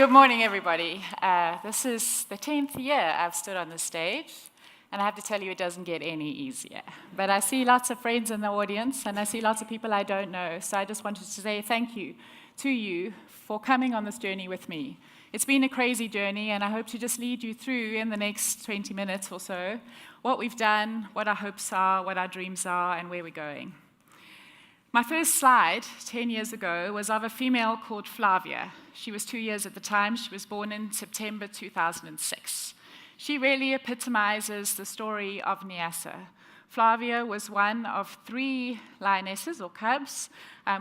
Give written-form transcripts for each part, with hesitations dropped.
Good morning, everybody. This is the 10th year I've stood on this stage, and I have to tell you, it doesn't get any easier. But I see lots of friends in the audience, and I see lots of people I don't know, so I just wanted to say thank you to you for coming on this journey with me. It's been a crazy journey, and I hope to just lead you through in the next 20 minutes or so what we've done, what our hopes are, what our dreams are, and where we're going. My first slide 10 years ago was of a female called Flavia. She was 2 years at the time. She was born in September 2006. She really epitomizes the story of Niassa. Flavia was one of 3 lionesses, or cubs,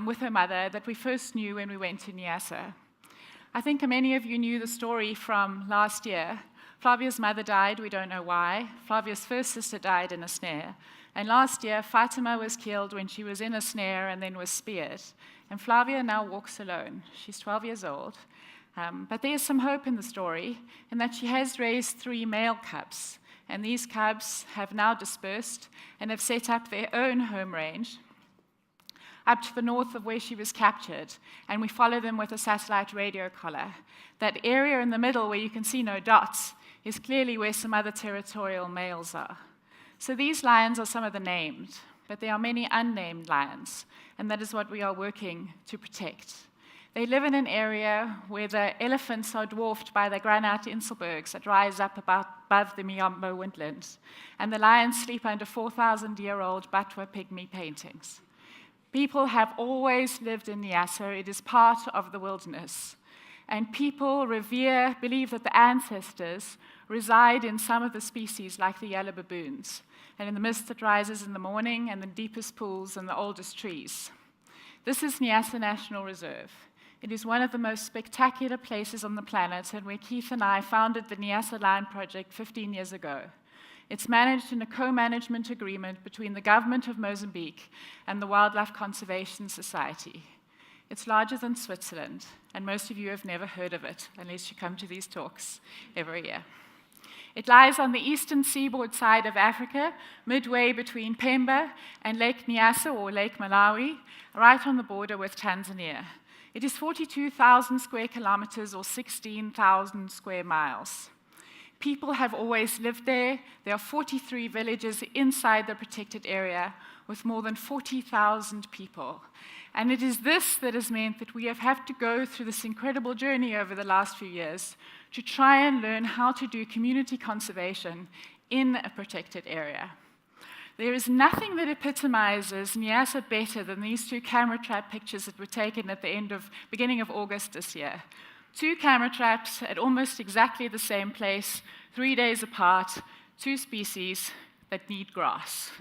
with her mother that we first knew when we went to Niassa. I think many of you knew the story from last year. Flavia's mother died, we don't know why. Flavia's first sister died in a snare. And last year, Fatima was killed when she was in a snare and then was speared. And Flavia now walks alone. She's 12 years old. But there's some hope in the story in that she has raised 3 male cubs. And these cubs have now dispersed and have set up their own home range up to the north of where she was captured. And we follow them with a satellite radio collar. That area in the middle where you can see no dots is clearly where some other territorial males are. So these lions are some of the named, but there are many unnamed lions, and that is what we are working to protect. They live in an area where the elephants are dwarfed by the granite inselbergs that rise up above the Miombo woodland, and the lions sleep under 4,000-year-old Batwa pygmy paintings. People have always lived in Niassa. It is part of the wilderness. And people believe that the ancestors reside in some of the species like the yellow baboons, and in the mist that rises in the morning, and the deepest pools and the oldest trees. This is Niassa National Reserve. It is one of the most spectacular places on the planet, and where Keith and I founded the Niassa Lion Project 15 years ago. It's managed in a co-management agreement between the government of Mozambique and the Wildlife Conservation Society. It's larger than Switzerland, and most of you have never heard of it, unless you come to these talks every year. It lies on the eastern seaboard side of Africa, midway between Pemba and Lake Niassa, or Lake Malawi, right on the border with Tanzania. It is 42,000 square kilometers, or 16,000 square miles. People have always lived there. There are 43 villages inside the protected area with more than 40,000 people. And it is this that has meant that we have had to go through this incredible journey over the last few years to try and learn how to do community conservation in a protected area. There is nothing that epitomizes Niassa better than these 2 camera trap pictures that were taken at the beginning of August this year. 2 camera traps at almost exactly the same place, 3 days apart, 2 species that need grass.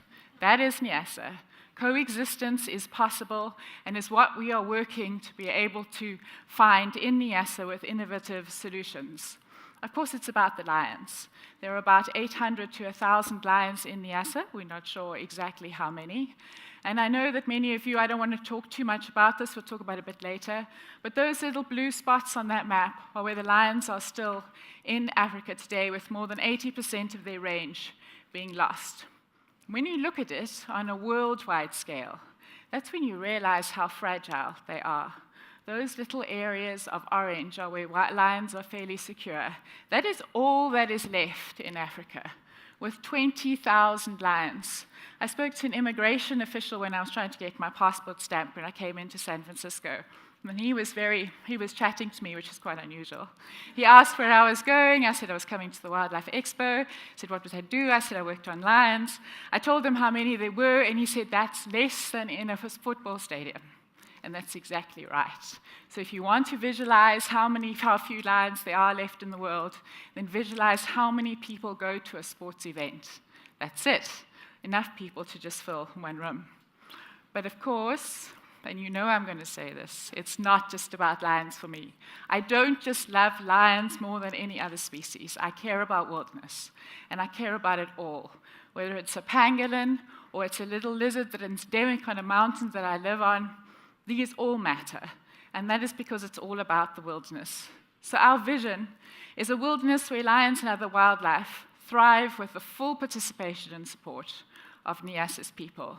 That is Niassa. Coexistence is possible and is what we are working to be able to find in Niassa with innovative solutions. Of course, it's about the lions. There are about 800 to 1,000 lions in Niassa. We're not sure exactly how many. And I know that many of you, I don't want to talk too much about this, we'll talk about it a bit later, but those little blue spots on that map are where the lions are still in Africa today, with more than 80% of their range being lost. When you look at it on a worldwide scale, that's when you realize how fragile they are. Those little areas of orange are where lions are fairly secure. That is all that is left in Africa, with 20,000 lions. I spoke to an immigration official when I was trying to get my passport stamped when I came into San Francisco. And he was chatting to me, which is quite unusual. He asked where I was going. I said I was coming to the Wildlife Expo. He said, what would I do? I said I worked on lions. I told him how many there were, and he said that's less than in a football stadium. And that's exactly right. So if you want to visualize how few lions there are left in the world, then visualize how many people go to a sports event. That's it. Enough people to just fill one room. But of course, and you know I'm going to say this, it's not just about lions for me. I don't just love lions more than any other species. I care about wilderness, and I care about it all. Whether it's a pangolin, or it's a little lizard that is endemic on a mountain that I live on, these all matter. And that is because it's all about the wilderness. So our vision is a wilderness where lions and other wildlife thrive with the full participation and support of Niassa's people.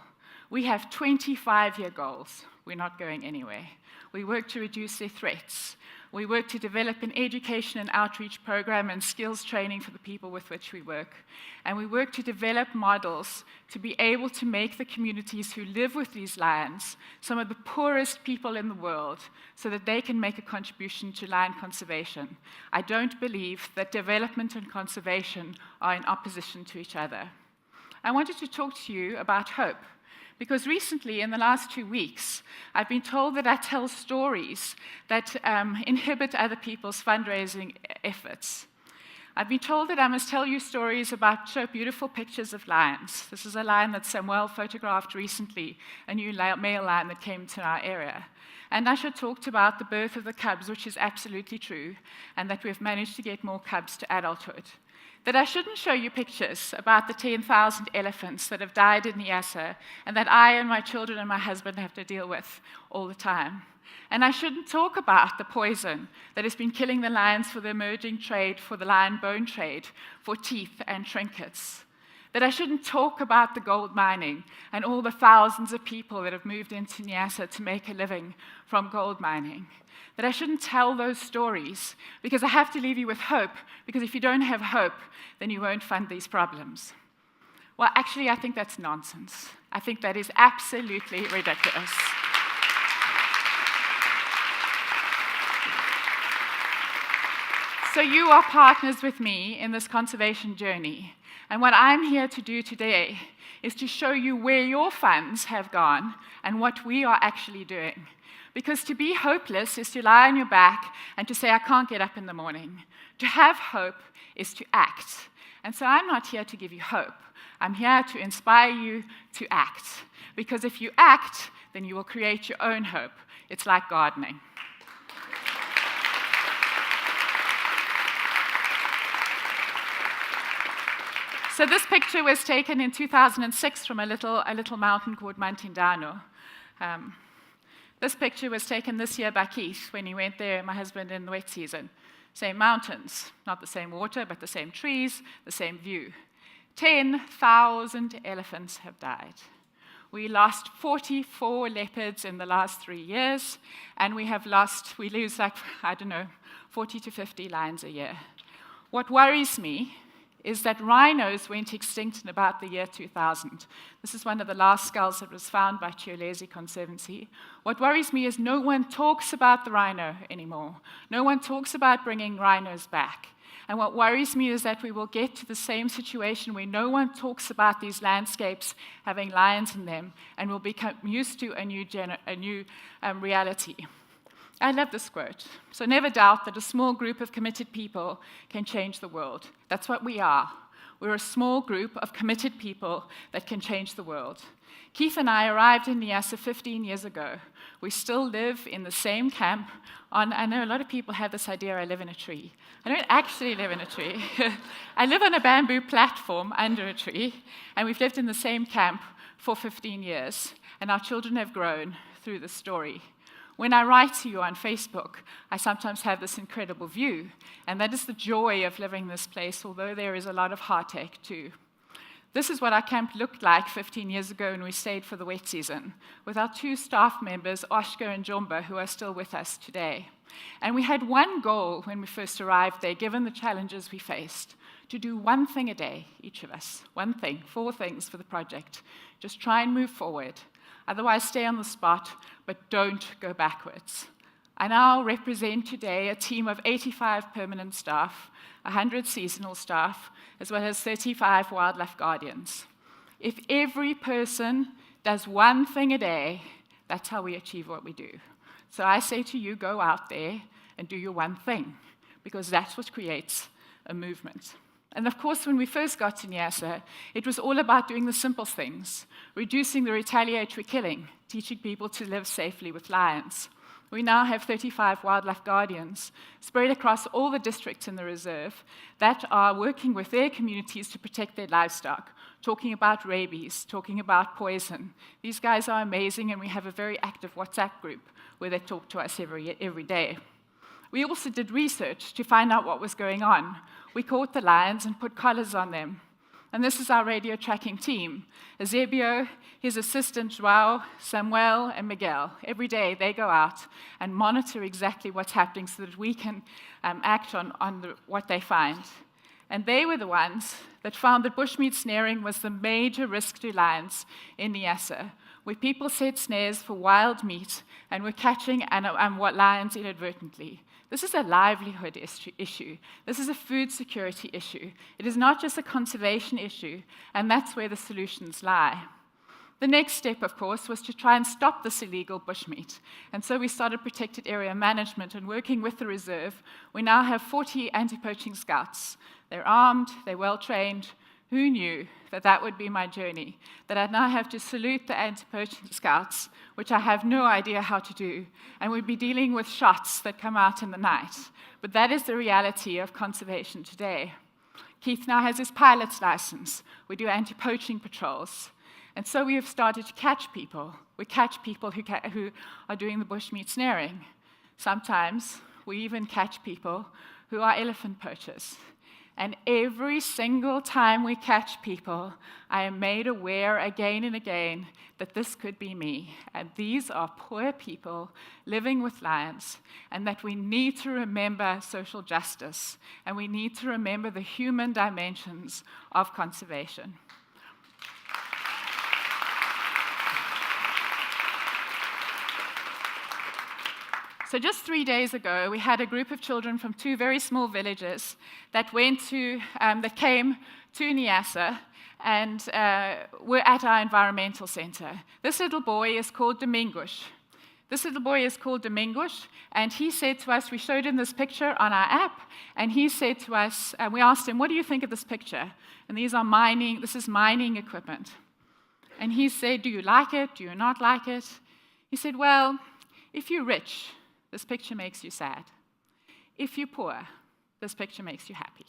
We have 25-year goals. We're not going anywhere. We work to reduce their threats. We work to develop an education and outreach program and skills training for the people with which we work. And we work to develop models to be able to make the communities who live with these lions some of the poorest people in the world so that they can make a contribution to lion conservation. I don't believe that development and conservation are in opposition to each other. I wanted to talk to you about hope. Because recently, in the last 2 weeks, I've been told that I tell stories that inhibit other people's fundraising efforts. I've been told that I must tell you stories about show beautiful pictures of lions. This is a lion that Samuel photographed recently, a new male lion that came to our area. And I should talk about the birth of the cubs, which is absolutely true, and that we've managed to get more cubs to adulthood. That I shouldn't show you pictures about the 10,000 elephants that have died in Niassa and that I and my children and my husband have to deal with all the time. And I shouldn't talk about the poison that has been killing the lions for the emerging trade, for the lion bone trade, for teeth and trinkets. That I shouldn't talk about the gold mining and all the thousands of people that have moved into Niassa to make a living from gold mining. That I shouldn't tell those stories because I have to leave you with hope, because if you don't have hope, then you won't fund these problems. Well, actually, I think that's nonsense. I think that is absolutely ridiculous. So you are partners with me in this conservation journey. And what I'm here to do today is to show you where your funds have gone and what we are actually doing. Because to be hopeless is to lie on your back and to say, I can't get up in the morning. To have hope is to act. And so I'm not here to give you hope. I'm here to inspire you to act. Because if you act, then you will create your own hope. It's like gardening. So this picture was taken in 2006 from a little mountain called Mantindano. This picture was taken this year by Keith when he went there, my husband, in the wet season. Same mountains, not the same water, but the same trees, the same view. 10,000 elephants have died. We lost 44 leopards in the last 3 years, and we lose 40 to 50 lions a year. What worries me is that rhinos went extinct in about the year 2000. This is one of the last skulls that was found by Chiolesi Conservancy. What worries me is no one talks about the rhino anymore. No one talks about bringing rhinos back. And what worries me is that we will get to the same situation where no one talks about these landscapes having lions in them, and we'll become used to a new reality. I love this quote. So never doubt that a small group of committed people can change the world. That's what we are. We're a small group of committed people that can change the world. Keith and I arrived in Niassa 15 years ago. We still live in the same camp. I know a lot of people have this idea I live in a tree. I don't actually live in a tree. I live on a bamboo platform under a tree, and we've lived in the same camp for 15 years, and our children have grown through this story. When I write to you on Facebook, I sometimes have this incredible view, and that is the joy of living this place, although there is a lot of heartache too. This is what our camp looked like 15 years ago when we stayed for the wet season, with our 2 staff members, Oshko and Jomba, who are still with us today. And we had one goal when we first arrived there, given the challenges we faced, to do one thing a day, each of us. One thing, 4 things for the project. Just try and move forward. Otherwise, stay on the spot, but don't go backwards. I now represent today a team of 85 permanent staff, 100 seasonal staff, as well as 35 wildlife guardians. If every person does one thing a day, that's how we achieve what we do. So I say to you, go out there and do your one thing, because that's what creates a movement. And of course, when we first got to Niassa, it was all about doing the simple things, reducing the retaliatory killing, teaching people to live safely with lions. We now have 35 wildlife guardians spread across all the districts in the reserve that are working with their communities to protect their livestock, talking about rabies, talking about poison. These guys are amazing, and we have a very active WhatsApp group where they talk to us every day. We also did research to find out what was going on. We caught the lions and put collars on them. And this is our radio tracking team. Eusebio, his assistant Joao, Samuel, and Miguel. Every day they go out and monitor exactly what's happening so that we can act on what they find. And they were the ones that found that bushmeat snaring was the major risk to lions in Niassa, where people set snares for wild meat and were catching lions inadvertently. This is a livelihood issue. This is a food security issue. It is not just a conservation issue, and that's where the solutions lie. The next step, of course, was to try and stop this illegal bushmeat. And so we started protected area management and working with the reserve. We now have 40 anti-poaching scouts. They're armed, they're well-trained. Who knew that that would be my journey? That I'd now have to salute the anti-poaching scouts, which I have no idea how to do, and we'd be dealing with shots that come out in the night. But that is the reality of conservation today. Keith now has his pilot's license. We do anti-poaching patrols. And so we have started to catch people. We catch people who are doing the bushmeat snaring. Sometimes we even catch people who are elephant poachers. And every single time we catch people, I am made aware again and again that this could be me. And these are poor people living with lions, and that we need to remember social justice, and we need to remember the human dimensions of conservation. So just 3 days ago, we had a group of children from 2 very small villages that came to Niassa and were at our environmental center. This little boy is called Domingos. And he said to us, we showed him this picture on our app, and he said to us, we asked him, what do you think of this picture? And this is mining equipment. And he said, do you like it? Do you not like it? He said, well, if you're rich, this picture makes you sad. If you're poor, this picture makes you happy,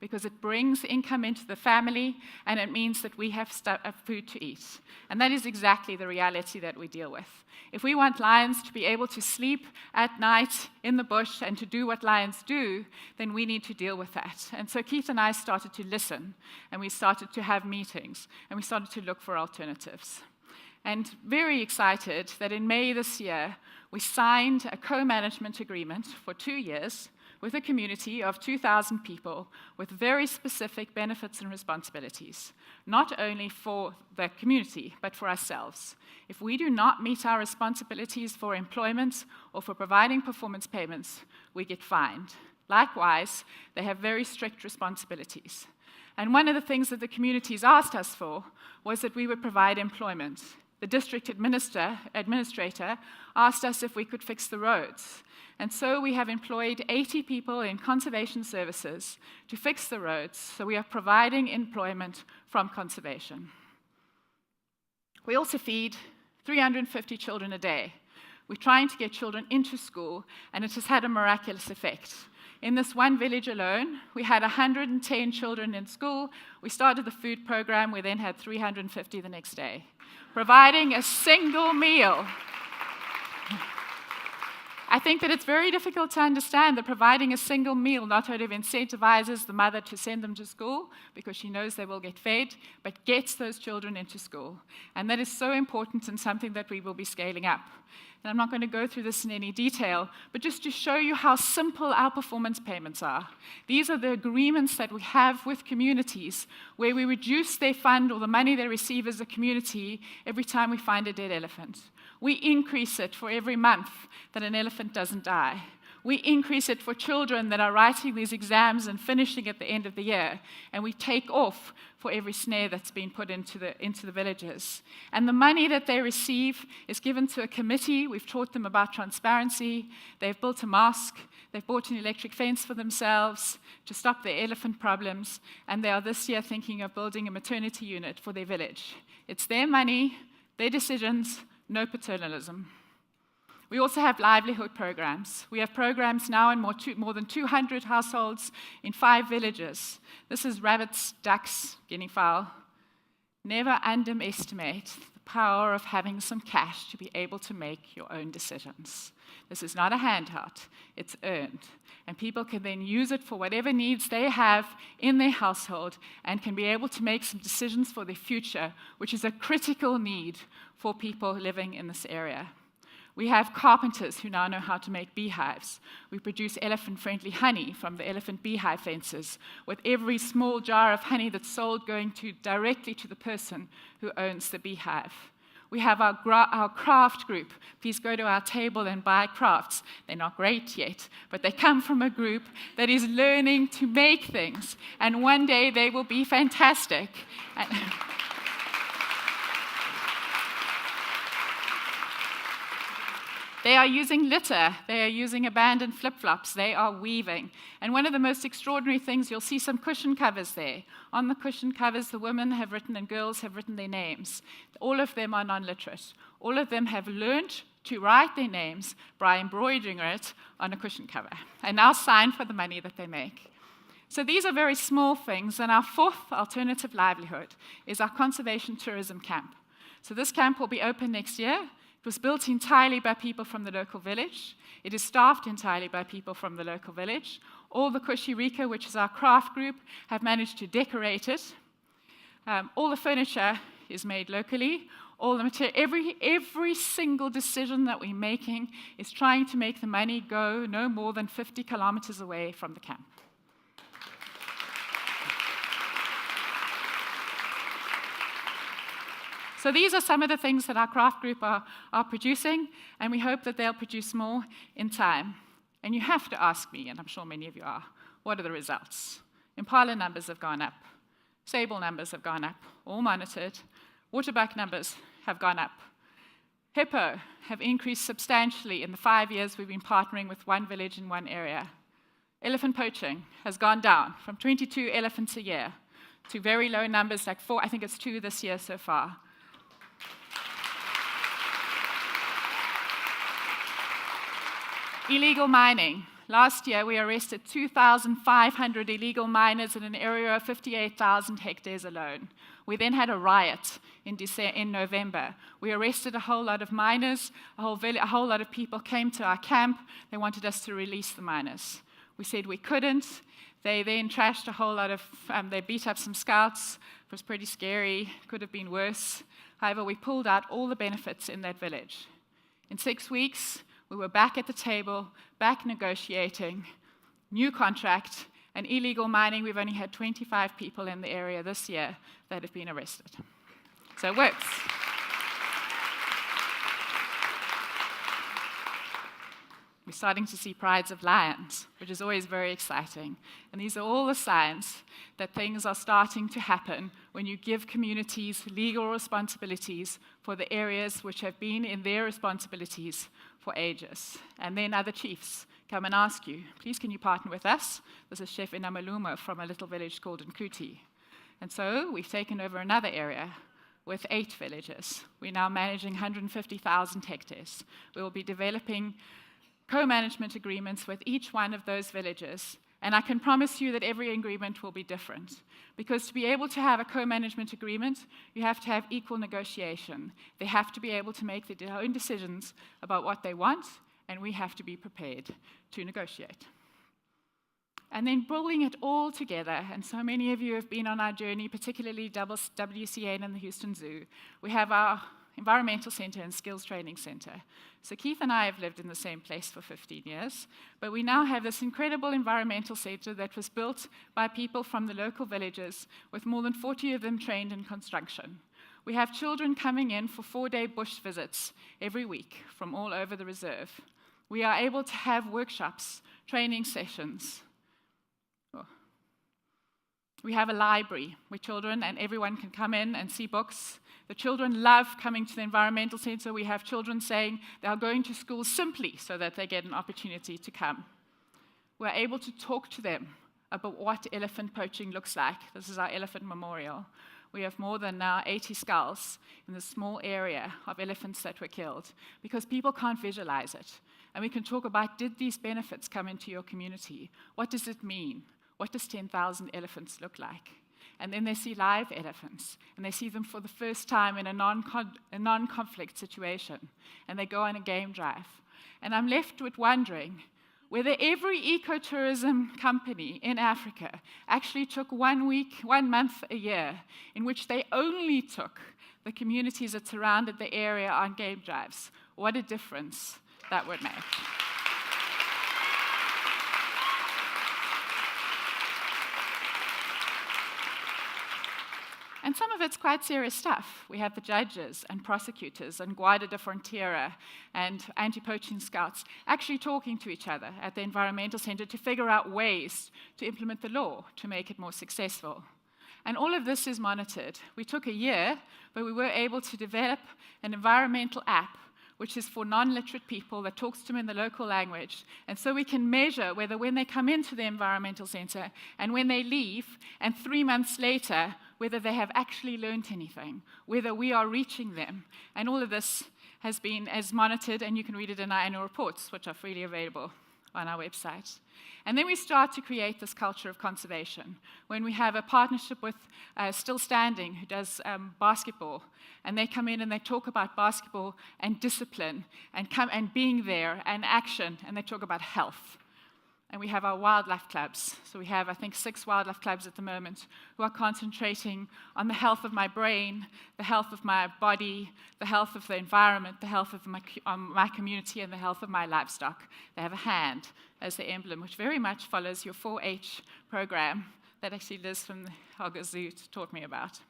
because it brings income into the family, and it means that we have food to eat. And that is exactly the reality that we deal with. If we want lions to be able to sleep at night in the bush and to do what lions do, then we need to deal with that. And so Keith and I started to listen, and we started to have meetings, and we started to look for alternatives. And very excited that in May this year, we signed a co-management agreement for 2 years with a community of 2,000 people with very specific benefits and responsibilities, not only for the community, but for ourselves. If we do not meet our responsibilities for employment or for providing performance payments, we get fined. Likewise, they have very strict responsibilities. And one of the things that the communities asked us for was that we would provide employment. The district administrator asked us if we could fix the roads. And so we have employed 80 people in conservation services to fix the roads, so we are providing employment from conservation. We also feed 350 children a day. We're trying to get children into school, and it has had a miraculous effect. In this one village alone, we had 110 children in school. We started the food program. We then had 350 the next day, providing a single meal. I think that it's very difficult to understand that providing a single meal not only incentivizes the mother to send them to school because she knows they will get fed, but gets those children into school. And that is so important and something that we will be scaling up. And I'm not going to go through this in any detail, but just to show you how simple our performance payments are. These are the agreements that we have with communities where we reduce their fund or the money they receive as a community every time we find a dead elephant. We increase it for every month that an elephant doesn't die. We increase it for children that are writing these exams and finishing at the end of the year. And we take off for every snare that's been put into the villages. And the money that they receive is given to a committee. We've taught them about transparency. They've built a mosque. They've bought an electric fence for themselves to stop the elephant problems. And they are this year thinking of building a maternity unit for their village. It's their money, their decisions, no paternalism. We also have livelihood programs. We have programs now in more than 200 households in 5 villages. This is rabbits, ducks, guinea fowl. Never underestimate the power of having some cash to be able to make your own decisions. This is not a handout, it's earned. And people can then use it for whatever needs they have in their household and can be able to make some decisions for their future, which is a critical need for people living in this area. We have carpenters who now know how to make beehives. We produce elephant-friendly honey from the elephant beehive fences, with every small jar of honey that's sold going directly to the person who owns the beehive. We have our craft group. Please go to our table and buy crafts. They're not great yet, but they come from a group that is learning to make things, and one day they will be fantastic. They are using litter. They are using abandoned flip-flops. They are weaving. And one of the most extraordinary things, you'll see some cushion covers there. On the cushion covers, the women have written and girls have written their names. All of them are non-literate. All of them have learned to write their names by embroidering it on a cushion cover and now sign for the money that they make. So these are very small things. And our fourth alternative livelihood is our conservation tourism camp. So this camp will be open next year. It was built entirely by people from the local village. It is staffed entirely by people from the local village. All the Kushirika, which is our craft group, have managed to decorate it. All the furniture is made locally. All the material, every single decision that we're making is trying to make the money go no more than 50 kilometers away from the camp. So these are some of the things that our craft group are producing, and we hope that they'll produce more in time. And you have to ask me, and I'm sure many of you are, what are the results? Impala numbers have gone up. Sable numbers have gone up, all monitored. Waterbuck numbers have gone up. Hippo have increased substantially in the 5 years we've been partnering with one village in one area. Elephant poaching has gone down from 22 elephants a year to very low numbers like 4, I think it's 2 this year so far. Illegal mining. Last year, we arrested 2,500 illegal miners in an area of 58,000 hectares alone. We then had a riot in November. We arrested a whole lot of miners. A whole lot of people came to our camp. They wanted us to release the miners. We said we couldn't. They then trashed a whole lot of, they beat up some scouts. It was pretty scary. Could have been worse. However, we pulled out all the benefits in that village. In 6 weeks, we were back at the table, back negotiating, new contract, and illegal mining. We've only had 25 people in the area this year that have been arrested. So it works. We're starting to see prides of lions, which is always very exciting. And these are all the signs that things are starting to happen when you give communities legal responsibilities for the areas which have been in their responsibilities for ages. And then other chiefs come and ask you, please can you partner with us? This is Chef Inamaluma from a little village called Nkuti. And so we've taken over another area with 8 villages. We're now managing 150,000 hectares. We will be developing co-management agreements with each one of those villages. And I can promise you that every agreement will be different. Because to be able to have a co-management agreement, you have to have equal negotiation. They have to be able to make their own decisions about what they want, and we have to be prepared to negotiate. And then pulling it all together, and so many of you have been on our journey, particularly WCN and the Houston Zoo. We have our Environmental Center and Skills Training Center. So Keith and I have lived in the same place for 15 years, but we now have this incredible environmental center that was built by people from the local villages, with more than 40 of them trained in construction. We have children coming in for 4-day bush visits every week from all over the reserve. We are able to have workshops, training sessions. We have a library where children and everyone can come in and see books. The children love coming to the environmental center. We have children saying they are going to school simply so that they get an opportunity to come. We're able to talk to them about what elephant poaching looks like. This is our elephant memorial. We have more than now 80 skulls in the small area of elephants that were killed because people can't visualize it. And we can talk about, did these benefits come into your community? What does it mean? What does 10,000 elephants look like? and then they see live elephants, and they see them for the first time in a non-conflict situation, and they go on a game drive. And I'm left with wondering whether every ecotourism company in Africa actually took 1 month a year in which they only took the communities that surrounded the area on game drives. What a difference that would make. And some of it's quite serious stuff. We have the judges and prosecutors and Guardia de Frontiera and anti-poaching scouts actually talking to each other at the Environmental Center to figure out ways to implement the law to make it more successful. And all of this is monitored. We took a year, but we were able to develop an environmental app which is for non-literate people that talks to them in the local language. And so we can measure whether when they come into the environmental center and when they leave, and 3 months later, whether they have actually learned anything, whether we are reaching them. And all of this has been as monitored, and you can read it in our annual reports, which are freely available on our website. And then we start to create this culture of conservation. When we have a partnership with Still Standing, who does basketball, and they come in and they talk about basketball and discipline and being there and action, and they talk about health. And we have our wildlife clubs. So we have, I think, 6 wildlife clubs at the moment who are concentrating on the health of my brain, the health of my body, the health of the environment, the health of my community, and the health of my livestock. They have a hand as the emblem, which very much follows your 4-H program that actually Liz from the Hogger Zoo taught me about.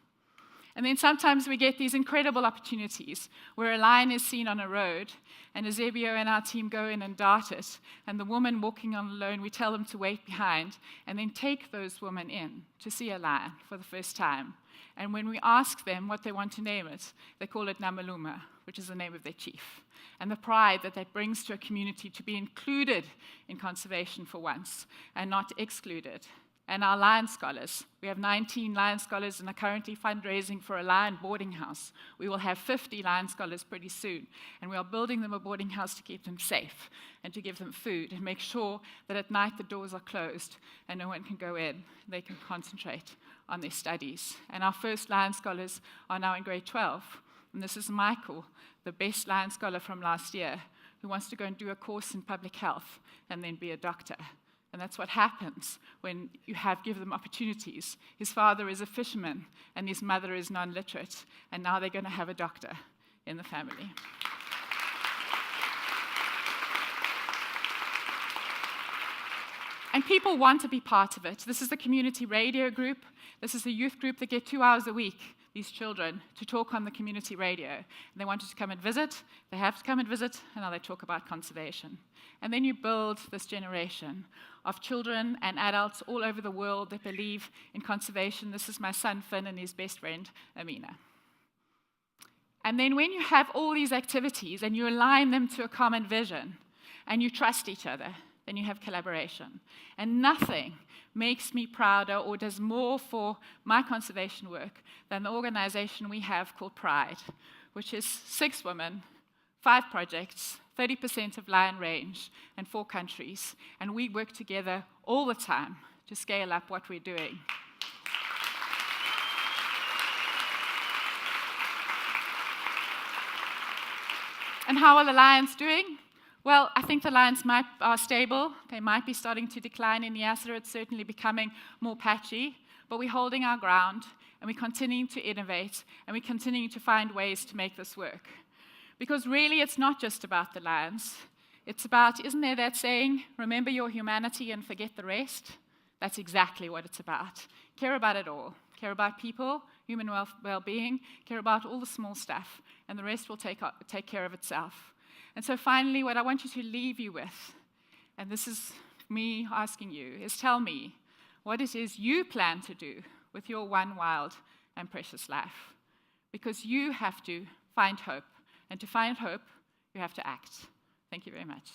And then sometimes we get these incredible opportunities where a lion is seen on a road, and Eusebio and our team go in and dart it, and the woman walking on alone, we tell them to wait behind, and then take those women in to see a lion for the first time. And when we ask them what they want to name it, they call it Namaluma, which is the name of their chief. And the pride that that brings to a community to be included in conservation for once, and not excluded. And our lion scholars. We have 19 lion scholars and are currently fundraising for a lion boarding house. We will have 50 lion scholars pretty soon. And we are building them a boarding house to keep them safe and to give them food and make sure that at night the doors are closed and no one can go in. They can concentrate on their studies. And our first lion scholars are now in grade 12. And this is Michael, the best lion scholar from last year, who wants to go and do a course in public health and then be a doctor. And that's what happens when you give them opportunities. His father is a fisherman, and his mother is non-literate, and now they're going to have a doctor in the family. And people want to be part of it. This is the community radio group. This is the youth group that get 2 hours a week, these children, to talk on the community radio. And they wanted to come and visit. They have to come and visit, and now they talk about conservation. And then you build this generation of children and adults all over the world that believe in conservation. This is my son, Finn, and his best friend, Amina. And then when you have all these activities and you align them to a common vision and you trust each other, then you have collaboration. And nothing makes me prouder or does more for my conservation work than the organization we have called Pride, which is 6 women, 5 projects, 30% of lion range, and 4 countries. And we work together all the time to scale up what we're doing. And how are the lions doing? Well, I think the lions are stable. They might be starting to decline in Niassa. It's certainly becoming more patchy. But we're holding our ground, and we're continuing to innovate, and we're continuing to find ways to make this work. Because really, it's not just about the lions. It's about, isn't there that saying, remember your humanity and forget the rest? That's exactly what it's about. Care about it all. Care about people, human well-being, care about all the small stuff, and the rest will take care of itself. And so finally, what I want you to leave you with, and this is me asking you, is tell me what it is you plan to do with your one wild and precious life. Because you have to find hope. And to find hope, you have to act. Thank you very much.